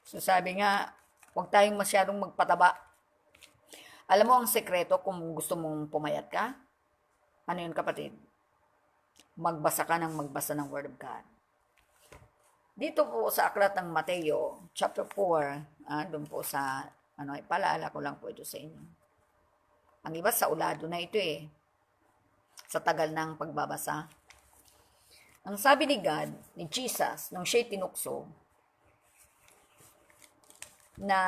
So sabi nga, huwag tayong masyadong magpataba. Alam mo ang sekreto kung gusto mong pumayat ka? Ano yun, kapatid? Magbasa ka ng magbasa ng Word of God. Dito po sa aklat ng Mateo, chapter 4, doon po sa, ipalaala ko lang po ito sa inyo. Ang iba sa ulado na ito eh. sa tagal ng pagbabasa. Ang sabi ni God, ni Jesus, nung siya'y tinukso, na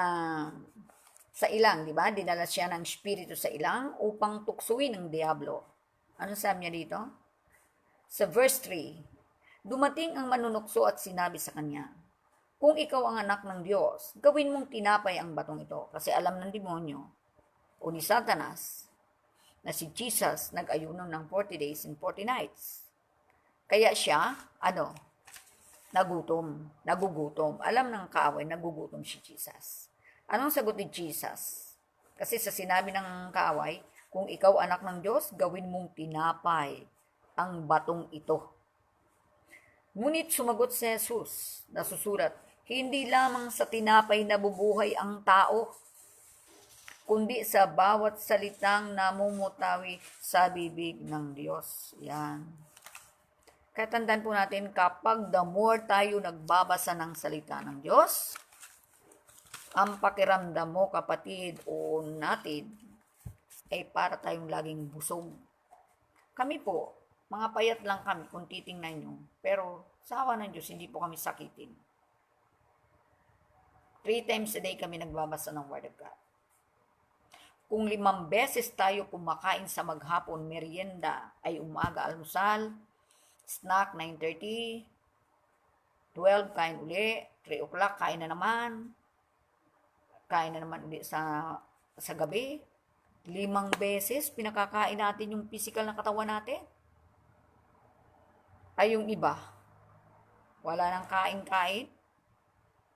sa ilang, di ba? Dinala siya ng espiritu sa ilang upang tuksuin ng diablo. Ano sabi niya dito? Sa verse 3, dumating ang manunukso at sinabi sa kanya, kung ikaw ang anak ng Diyos, gawin mong tinapay ang batong ito. Kasi alam ng demonyo o ni Satanas na si Jesus nag-ayuno ng 40 days and 40 nights. Kaya siya, nagugutom. Alam ng kaaway, nagugutom si Jesus. Anong sagot ni Jesus? Kasi sa sinabi ng kaaway, kung ikaw anak ng Diyos, gawin mong tinapay ang batong ito. Ngunit sumagot si Jesus, nasusulat, hindi lamang sa tinapay nabubuhay ang tao, kundi sa bawat salitang namumutawi sa bibig ng Diyos. Yan. Kaya tandaan po natin, kapag the more tayo nagbabasa ng salita ng Diyos, ang pakiramdam mo, kapatid, o natin, ay para tayong laging busog. Kami po, mga payat lang kami kung titingnan nyo, pero sa awa ng Diyos, hindi po kami sakitin. 3 times a day kami nagbabasa ng Word of God. Kung 5 beses tayo kumakain sa maghapon, merienda, ay umaga almusal, snack 9:30, 12 kain uli, 3 o'clock kain na naman uli sa gabi. 5 beses pinakakain natin yung physical na katawan natin. Ay yung iba, wala nang kain-kain,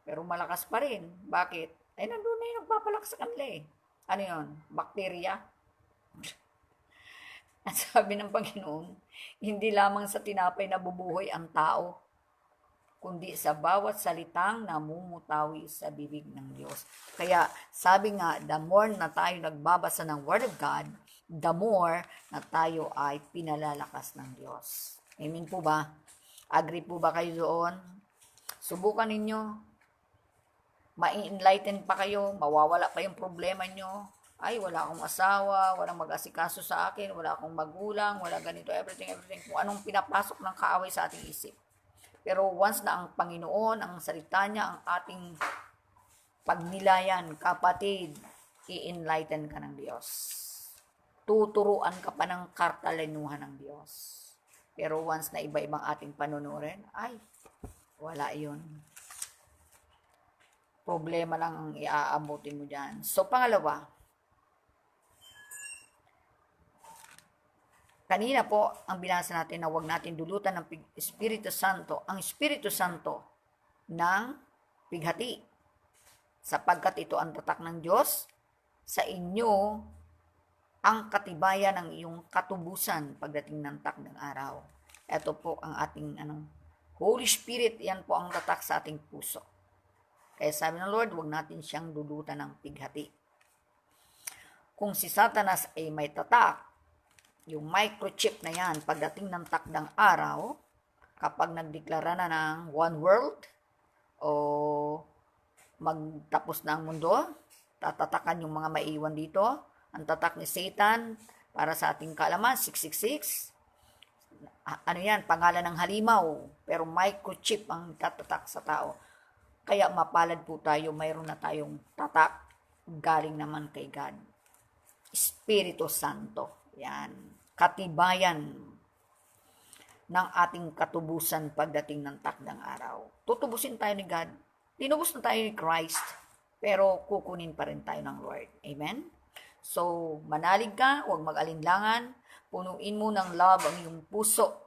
pero malakas pa rin. Bakit? Ay nandun na yung nagpapalakas sa kanila eh. Ano yun? Bakterya? At sabi ng Panginoon, hindi lamang sa tinapay nabubuhay ang tao, kundi sa bawat salitang namumutawi sa bibig ng Diyos. Kaya sabi nga, the more na tayo nagbabasa ng Word of God, the more na tayo ay pinalalakas ng Diyos. Amen po ba? Agree po ba kayo doon? Subukan ninyo. Ma-enlighten pa kayo, mawawala pa yung problema nyo. Ay, wala akong asawa, walang mag-asikaso sa akin, wala akong magulang, wala ganito, everything. Kung anong pinapasok ng kaaway sa ating isip. Pero once na ang Panginoon, ang salita niya, ang ating pagnilayan, kapatid, i-enlighten ka ng Diyos. Tuturuan ka pa ng kartalinuhan ng Diyos. Pero once na iba-ibang ating panunurin, ay, wala yun. Problema lang ang iaabutin mo dyan. So, pangalawa, kanina po, ang binasa natin na huwag natin dulutan ng Espiritu Santo, ang Espiritu Santo ng pighati. Sapagkat ito ang tatak ng Diyos sa inyo, ang katibayan ng iyong katubusan pagdating ng takdang araw. Ito po ang ating Holy Spirit, yan po ang tatak sa ating puso. Kaya sabi ng Lord, huwag natin siyang dulutan ng pighati. Kung si Satanas ay may tatak, yung microchip na yan, pagdating ng takdang araw, kapag nagdeklara na ng one world, o magtapos na ang mundo, tatatakan yung mga maiwan dito. Ang tatak ni Satan, para sa ating kaalaman, 666. Ano yan? Pangalan ng halimaw, pero microchip ang tatatak sa tao. Kaya mapalad po tayo, mayroon na tayong tatak, galing naman kay God. Espiritu Santo. Yan. Katibayan ng ating katubusan pagdating ng takdang araw. Tutubusin tayo ni God. Tinubos na tayo ni Christ, pero kukunin pa rin tayo ng Lord. Amen? So, manalig ka, huwag mag-alinlangan, punuin mo ng love ang iyong puso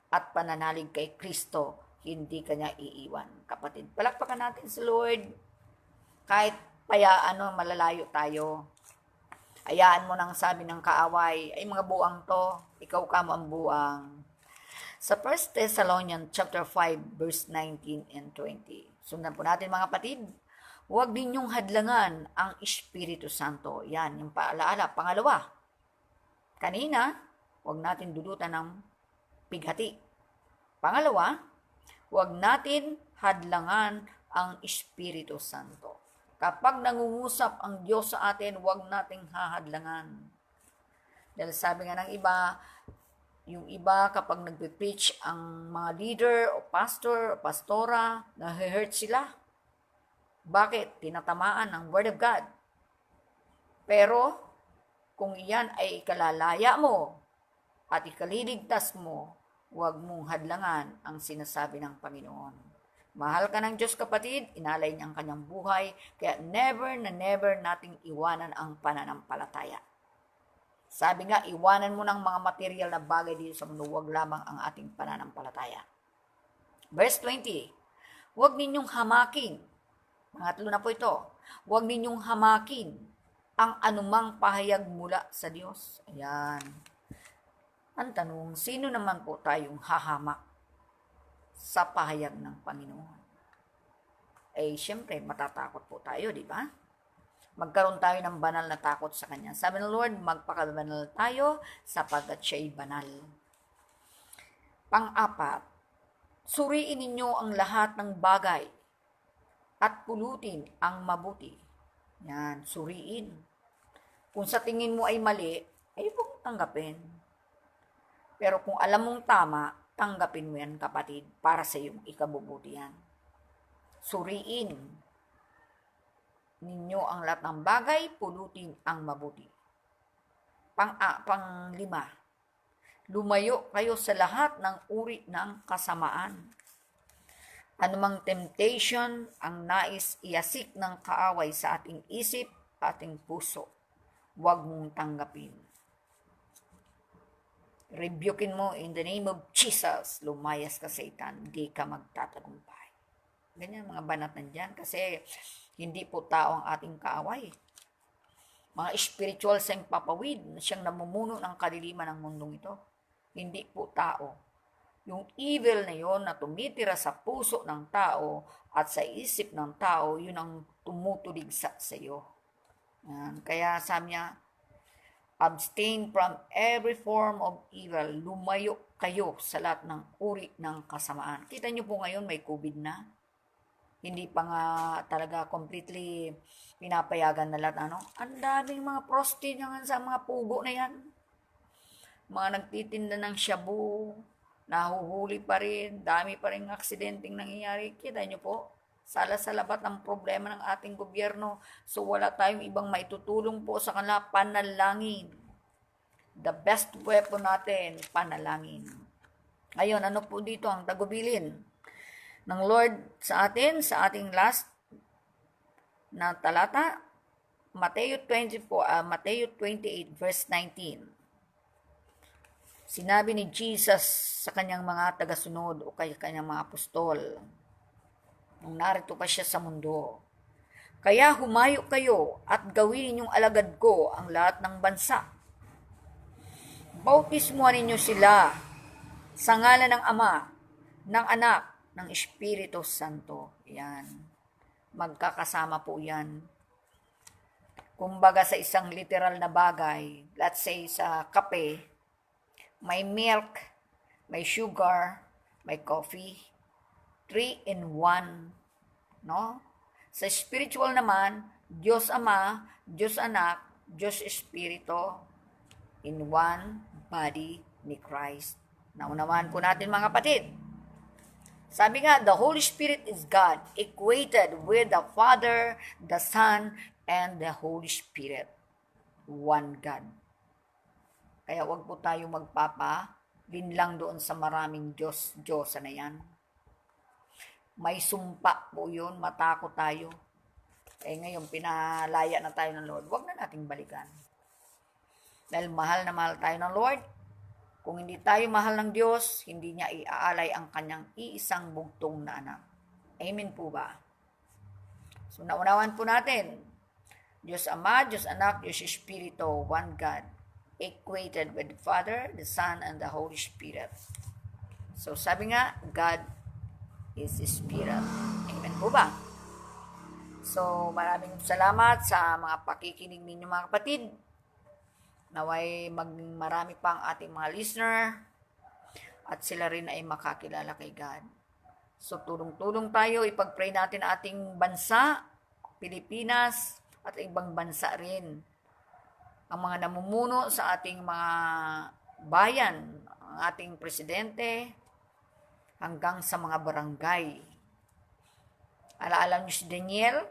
at pananalig kay Kristo. Hindi kanya iiwan. Kapatid, palakpakan natin sa Lord. Kahit malalayo tayo. Hayaan mo nang sabi ng kaaway, ay mga buang to, ikaw ka ang buang. Sa 1 Thessalonians chapter 5, verse 19 and 20. Sundan po natin mga kapatid. Huwag ninyong hadlangan ang Espiritu Santo. Yan, yung paalaala. Pangalawa, kanina, huwag natin dulutan ng pighati. Pangalawa, huwag natin hadlangan ang Espiritu Santo. Kapag nangungusap ang Diyos sa atin, huwag nating hahadlangan. Dahil sabi nga ng iba, Yung iba kapag nagpe-preach ang mga leader o pastor o pastora, nahe-hurt sila. Bakit? Tinatamaan ng Word of God. Pero, kung iyan ay ikalalaya mo at ikaliligtas mo, huwag mong hadlangan ang sinasabi ng Panginoon. Mahal ka ng Diyos, kapatid, inalay niya ang kanyang buhay, kaya never na never nating iwanan ang pananampalataya. Sabi nga, iwanan mo ng mga material na bagay dito sa mundo, huwag lamang ang ating pananampalataya. Verse 20, huwag ninyong hamakin, pangatlo na po ito, huwag ninyong hamakin ang anumang pahayag mula sa Diyos. Ayan. Ang tanong, sino naman po tayong hahamak sa pahayag ng Panginoon? Eh, syempre, matatakot po tayo, di ba? Magkaroon tayo ng banal na takot sa Kanya. Sabi ng Lord, magpakabanal tayo sapagkat siya'y banal. Pang-apat, suriin ninyo ang lahat ng bagay at pulutin ang mabuti. Yan, suriin. Kung sa tingin mo ay mali, ay huwag tanggapin. Pero kung alam mong tama, tanggapin mo yan, kapatid, para sa iyong ikabubuti yan. Suriin ninyo ang lahat ng bagay, pulutin ang mabuti. Pang-lima, lumayo kayo sa lahat ng uri ng kasamaan. Anumang temptation ang nais iasik ng kaaway sa ating isip, ating puso, huwag mong tanggapin. Rebukin mo in the name of Jesus, lumayas ka, Satan, di ka magtatagumpay. Ganyan mga banat nandyan, kasi hindi po tao ang ating kaaway. Mga spiritual sa papawid, siyang namumuno ng kadiliman ng mundong ito. Hindi po tao. Yung evil na yon na tumitira sa puso ng tao at sa isip ng tao, yun ang tumutuligsa sa iyo. Kaya sabi niya, abstain from every form of evil. Lumayo kayo sa lahat ng uri ng kasamaan. Kita niyo po ngayon may COVID na. Hindi pa nga talaga completely pinapayagan na lahat. Ang daming mga prostitute sa mga pugo na yan. Mga nagtitinda ng shabu, nahuhuli pa rin, dami pa rin aksidenteng nangyayari. Kita niyo po, sala-salabat ang problema ng ating gobyerno. So wala tayong ibang maitutulong po sa kanila, panalangin. The best weapon natin, panalangin. Ngayon, ano po dito ang tagubilin ng Lord sa atin, sa ating last na talata? Mateo 28 verse 19. Sinabi ni Jesus sa kanyang mga tagasunod o kanyang mga apostol, nung narito pa siya sa mundo, kaya humayo kayo at gawin ninyong alagad ko ang lahat ng bansa. Bautismuhan ninyo sila sa ngalan ng Ama, ng Anak, ng Espiritu Santo. Yan. Magkakasama po yan. Kumbaga sa isang literal na bagay, let's say sa kape, may milk, may sugar, may coffee, 3 in 1, no? Sa spiritual naman, Diyos Ama, Diyos Anak, Diyos Espiritu, in one body ni Christ. Naunawahan po natin mga kapatid. Sabi nga, the Holy Spirit is God, equated with the Father, the Son, and the Holy Spirit. One God. Kaya wag po tayo magpapa-linlang doon sa maraming Diyos na yan. May sumpa po yun, matakot tayo. Ngayon, pinalaya na tayo ng Lord. Wag na nating balikan. Dahil mahal na mahal tayo ng Lord. Kung hindi tayo mahal ng Diyos, hindi niya iaalay ang kanyang iisang bugtong na anak. Amen po ba? So, naunawan po natin. Diyos Ama, Diyos Anak, Diyos Espiritu, one God. Equated with the Father, the Son, and the Holy Spirit. So, sabi nga, God is the Spirit. Amen po ba? So, maraming salamat sa mga pakikinig ninyo mga kapatid. Naway marami pa ang ating mga listener at sila rin ay makakilala kay God. So, tulong-tulong tayo, ipag-pray natin ating bansa, Pilipinas, at ibang bansa rin. Ang mga namumuno sa ating mga bayan, ang ating presidente, hanggang sa mga barangay. Alaala niyo si Daniel,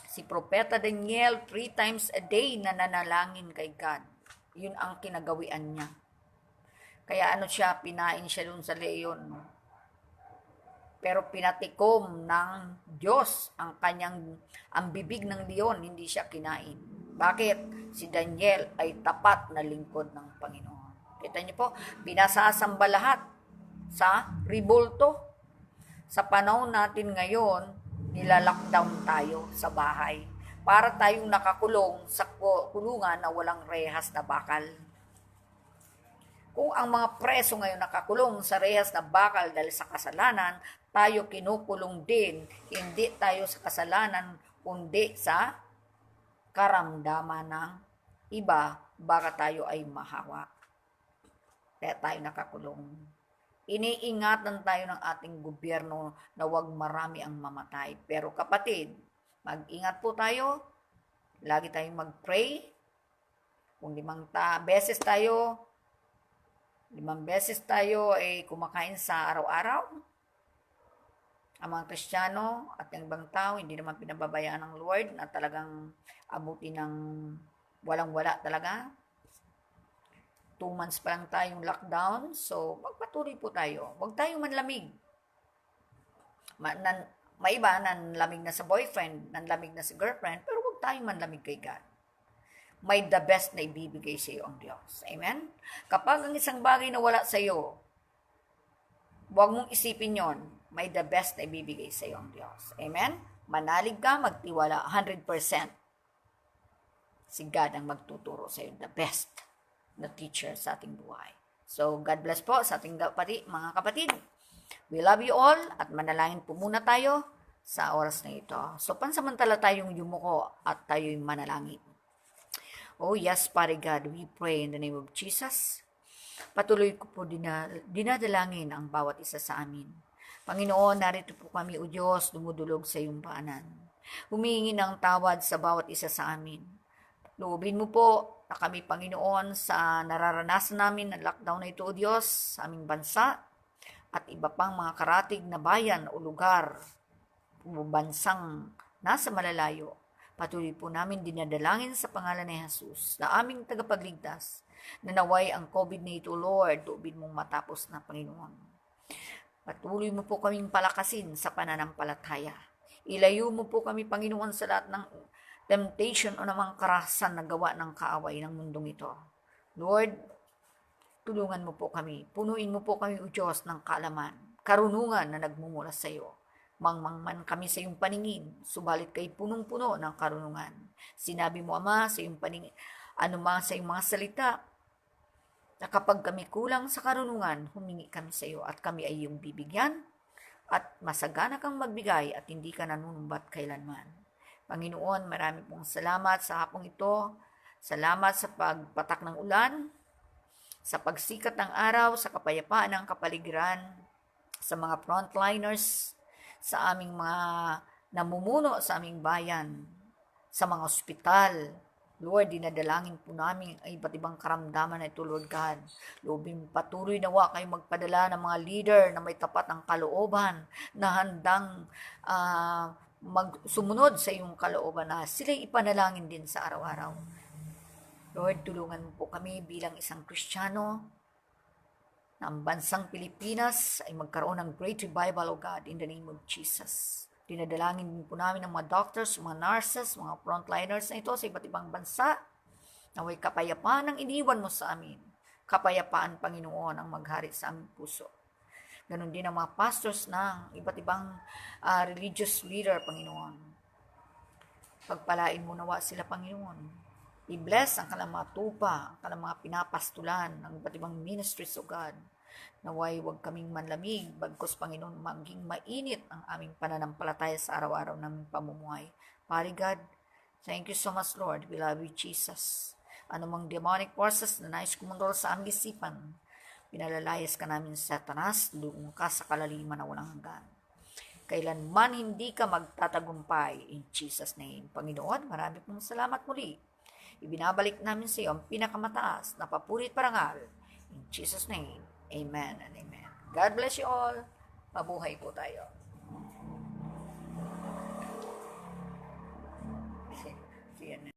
si Propeta Daniel, 3 times a day na nanalangin kay God. Yun ang kinagawian niya. Kaya pinain siya dun sa leon. Pero pinatikom ng Diyos ang bibig ng leon, hindi siya kinain. Bakit? Si Daniel ay tapat na lingkod ng Panginoon. Kita niyo po, binasasamba lahat sa ribulto. Sa panahon natin ngayon, nilalockdown tayo sa bahay. Para tayong nakakulong sa kulungan na walang rehas na bakal. Kung ang mga preso ngayon nakakulong sa rehas na bakal dahil sa kasalanan, tayo kinukulong din, hindi tayo sa kasalanan, kundi sa karamdaman ng iba, baka tayo ay mahawak. Kaya tayo nakakulong. Iniingatan tayo ng ating gobyerno na wag marami ang mamatay. Pero kapatid, mag-ingat po tayo. Lagi tayong mag-pray. Kung 5 beses tayo ay kumakain sa araw-araw. Ang mga Kristiyano at ang ibang tao, hindi naman pinababayaan ng Lord na talagang abuti ng walang-wala talaga. 2 months pa lang tayong lockdown, so magpatuloy po tayo. Huwag tayong manlamig. May iba nanlamig na sa boyfriend, nanlamig na sa girlfriend, pero huwag tayong manlamig kay God. May the best na ibibigay sa iyo ang Diyos. Amen? Kapag ang isang bagay na wala sa iyo, huwag mong isipin yon. May the best na ibibigay sa iyo ang Diyos. Amen? Manalig ka, magtiwala 100%. Si God ang magtuturo sa iyo, the best na teacher sa ating buhay. So, God bless po sa ating mga kapatid. We love you all at manalangin po muna tayo sa oras na ito. So, pansamantala tayong yumuko at tayo'y manalangin. Oh yes, Father God, we pray in the name of Jesus. Patuloy ko po dinadalangin ang bawat isa sa amin. Panginoon, narito po kami, O Diyos, dumudulog sa iyong paanan. Humingi ng tawad sa bawat isa sa amin. Loobin mo po na kami, Panginoon, sa nararanasan namin ng lockdown na ito, O Diyos, sa aming bansa at iba pang mga karatig na bayan o lugar o bansang nasa malalayo. Patuloy po namin dinadalangin sa pangalan ni Jesus na aming tagapagligtas na naway ang COVID na ito, Lord, loobin mong matapos na, Panginoon. Patuloy mo po kaming palakasin sa pananampalataya. Ilayo mo po kami, Panginoon, sa lahat ng temptation o namang karahasan na gawa ng kaaway ng mundong ito. Lord, tulungan mo po kami. Punuin mo po kami, O Diyos, ng kaalaman, karunungan na nagmumula sa iyo. Mangmangman kami sa iyong paningin, subalit kay punong-puno ng karunungan. Sinabi mo, Ama, sa iyong paningin, sa iyong mga salita, na kapag kami kulang sa karunungan, humingi kami sa iyo at kami ay iyong bibigyan at masagana kang magbigay at hindi ka nanunumbat kailanman. Panginoon, marami pong salamat sa hapong ito. Salamat sa pagpatak ng ulan, sa pagsikat ng araw, sa kapayapaan ng kapaligiran, sa mga frontliners, sa aming mga namumuno sa aming bayan, sa mga ospital. Lord, dinadalangin po namin ay iba't ibang karamdaman na ito, Lord God. Lobing patuloy nawa kayo magpadala ng mga leader na may tapat ng kalooban, na handang sumunod sa iyong kalooban na sila'y ipanalangin din sa araw-araw. Lord, tulungan mo po kami bilang isang Kristiyano na ang bansang Pilipinas ay magkaroon ng great revival, O God, in the name of Jesus. Dinadalangin din po namin ng mga doctors, mga nurses, mga frontliners na ito sa iba't ibang bansa. Naway kapayapaan ang iniwan mo sa amin. Kapayapaan, Panginoon, ang maghari sa aming puso. Ganon din ang mga pastors ng iba't ibang religious leader, Panginoon. Pagpalain mo nawa sila, Panginoon. I-bless ang kanilang mga tupa, ang kanilang mga pinapastulan, ng iba't ibang ministries, O God. Naway huwag kaming manlamig, bagkus, Panginoon, maging mainit ang aming pananampalataya sa araw-araw ng pamumuhay. Pare God, thank you so much, Lord. We love you, Jesus. Anumang demonic forces na nais kumandol sa aming isipan, pinalalayas ka namin sa Satanas, doon ka sa kalaliman na walang hanggan. Kailanman hindi ka magtatagumpay, in Jesus' name. Panginoon, marami pong salamat muli. Ibinabalik namin sa iyo ang pinakamataas na papurit parangal, in Jesus' name. Amen and amen. God bless you all. Mabuhay po tayo.